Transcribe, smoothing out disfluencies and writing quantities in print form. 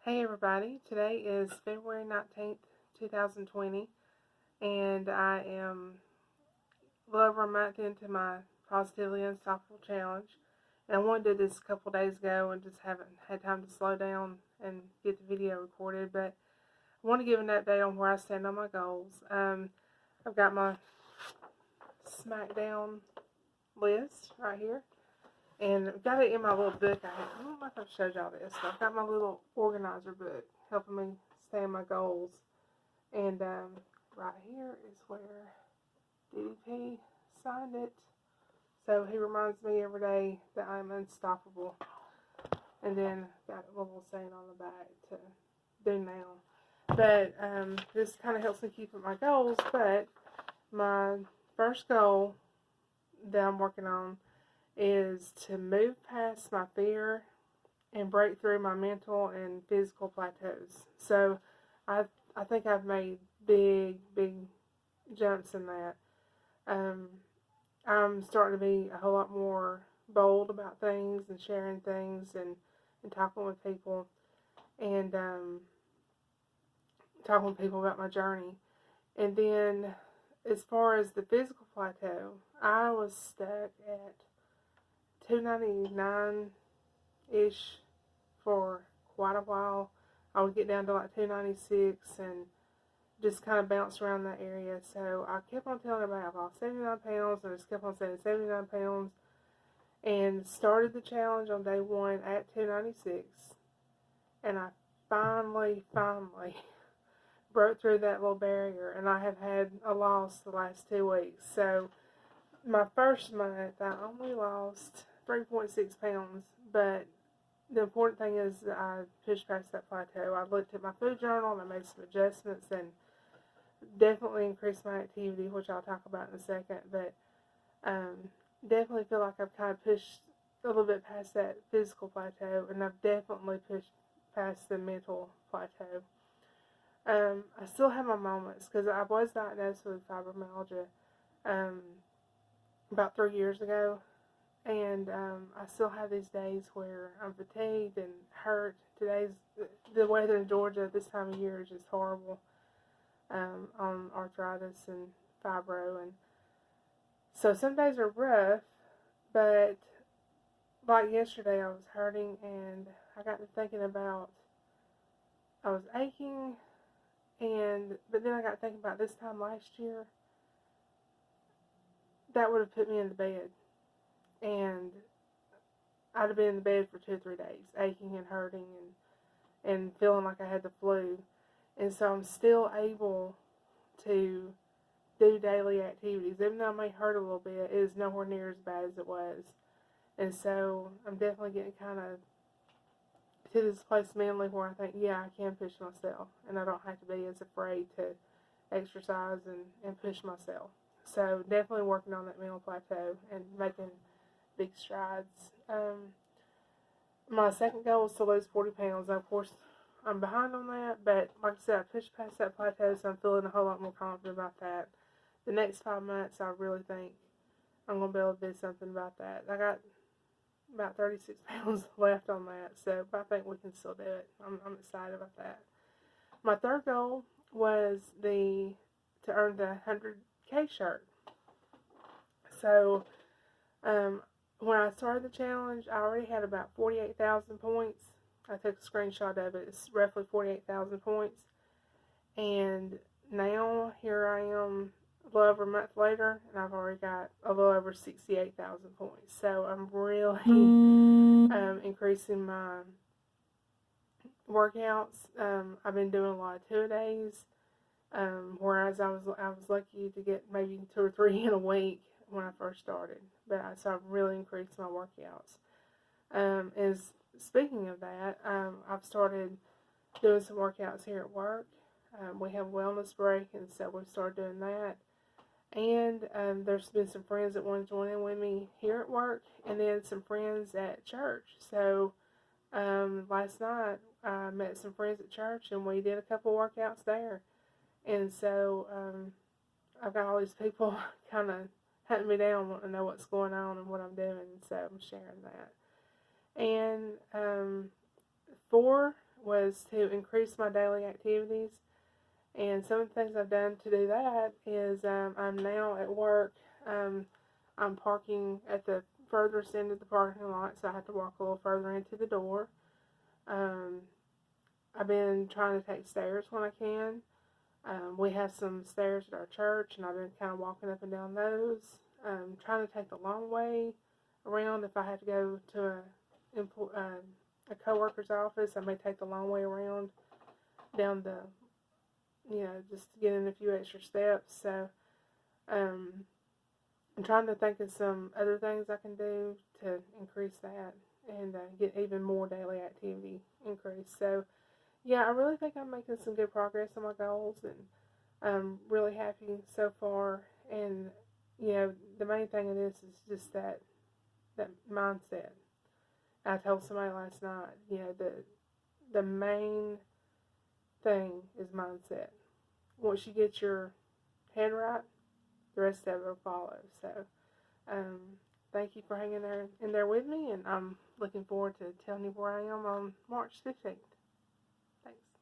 Hey everybody, today is February 19th, 2020, and I am a little over a month into my Positively Unstoppable challenge. And I wanted to do this a couple days ago and just haven't had time to slow down and get the video recorded, but I want to give an update on where I stand on my goals. I've got my SmackDown list right here, and I've got it in my little book. I don't know if I've showed y'all this, but I've got my little organizer book helping me stay on my goals. And right here is where DDP signed it. So he reminds me every day that I'm unstoppable. And then got a little saying on the back to do now. But this kind of helps me keep up my goals. But my first goal that I'm working on is to move past my fear and break through my mental and physical plateaus. So I think I've made big jumps in that. I'm starting to be a whole lot more bold about things and sharing things and talking with people and talking with people about my journey. And then as far as the physical plateau, I was stuck at 299-ish for quite a while. I would get down to like 296 and just kind of bounced around that area. So I kept on telling everybody I lost 79 pounds, and I just kept on saying 79 pounds, and started the challenge on day one at 296, and I finally broke through that little barrier, and I have had a loss the last 2 weeks. So my first month, I only lost 3.6 pounds, but the important thing is that I pushed past that plateau. I looked at my food journal and I made some adjustments and definitely increased my activity, which I'll talk about in a second, but definitely feel like I've kind of pushed a little bit past that physical plateau, and I've definitely pushed past the mental plateau. I still have my moments because I was diagnosed with fibromyalgia about 3 years ago, and I still have these days where I'm fatigued and hurt. The weather in Georgia this time of year is just horrible on arthritis and fibro, and so some days are rough, but like yesterday I was hurting, and I got to thinking about, I was aching, but then I got to thinking about this time last year, that would have put me in the bed, and I'd have been in the bed for 2 or 3 days, aching and hurting and feeling like I had the flu. And so I'm still able to do daily activities. Even though I may hurt a little bit, it is nowhere near as bad as it was. And so I'm definitely getting kind of to this place mentally where I think, yeah, I can push myself, and I don't have to be as afraid to exercise and push myself. So definitely working on that mental plateau and making big strides. My second goal is to lose 40 pounds. Now, of course, I'm behind on that, but like I said, I pushed past that plateau, so I'm feeling a whole lot more confident about that. The next 5 months, I really think I'm going to be able to do something about that. I got about 36 pounds left on that, so I think we can still do it. I'm excited about that. My third goal was to earn the 100K shirt. So, when I started the challenge, I already had about 48,000 points. I took a screenshot of it. It's roughly 48,000 points. And now, here I am a little over a month later, and I've already got a little over 68,000 points. So I'm really increasing my workouts. I've been doing a lot of 2-a-days, whereas I was lucky to get maybe 2 or 3 in a week when I first started. So I've really increased my workouts. Speaking of that, I've started doing some workouts here at work. We have a wellness break, and so we've started doing that. And there's been some friends that want to join in with me here at work, and then some friends at church. So last night I met some friends at church, and we did a couple workouts there. And so I've got all these people kind of hunting me down, wanting to know what's going on and what I'm doing, and so I'm sharing that. And 4 was to increase my daily activities. And some of the things I've done to do that is I'm now at work. I'm parking at the furthest end of the parking lot, so I have to walk a little further into the door. I've been trying to take stairs when I can. We have some stairs at our church, and I've been kind of walking up and down those. Trying to take the long way around. If I had to go to a coworker's office, I may take the long way around down the, just to get in a few extra steps. So, I'm trying to think of some other things I can do to increase that and get even more daily activity increase. So, yeah, I really think I'm making some good progress on my goals, and I'm really happy so far. And, the main thing of this is just that mindset. I told somebody last night, the main thing is mindset. Once you get your head right, the rest of it will follow. So, thank you for hanging in there with me, and I'm looking forward to telling you where I am on March 15th. Thanks.